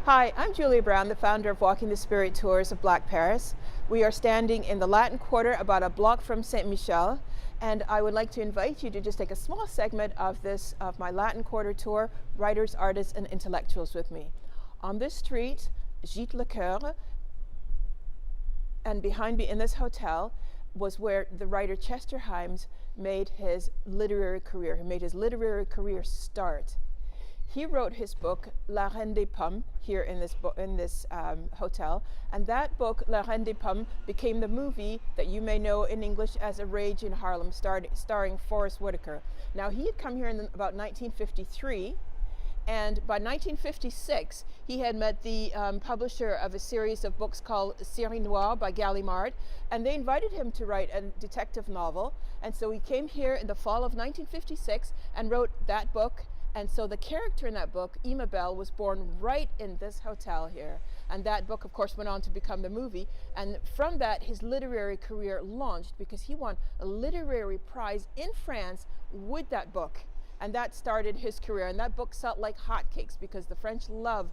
Hi, I'm Julia Browne, the founder of Walking the Spirit Tours of Black Paris. We are standing in the Latin Quarter, about a block from Saint Michel, and I would like to invite you to just take a small segment of my Latin Quarter tour, writers, artists, and intellectuals with me. On this street, Gîte Le Coeur, and behind me in this hotel was where the writer Chester Himes made his literary career. He made his literary career start. He wrote his book La Reine des Pommes here in this hotel, and that book La Reine des Pommes became the movie that you may know in English as A Rage in Harlem, starring Forest Whitaker. Now, he had come here in about 1953, and by 1956 he had met the publisher of a series of books called Série Noire by Gallimard, and they invited him to write a detective novel. And so he came here in the fall of 1956 and wrote that book. And so the character in that book, Ima Bell, was born right in this hotel here. And that book, of course, went on to become the movie. And from that, his literary career launched because he won a literary prize in France with that book. And that started his career. And that book sold like hotcakes because the French love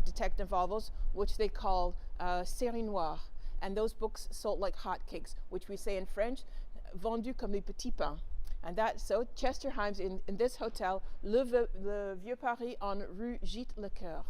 detective novels, which they call série noire. And those books sold like hotcakes, which we say in French, vendus comme des petits pains. And so Chester Himes in this hotel, Le Vieux Paris on Rue Gîte Le Coeur.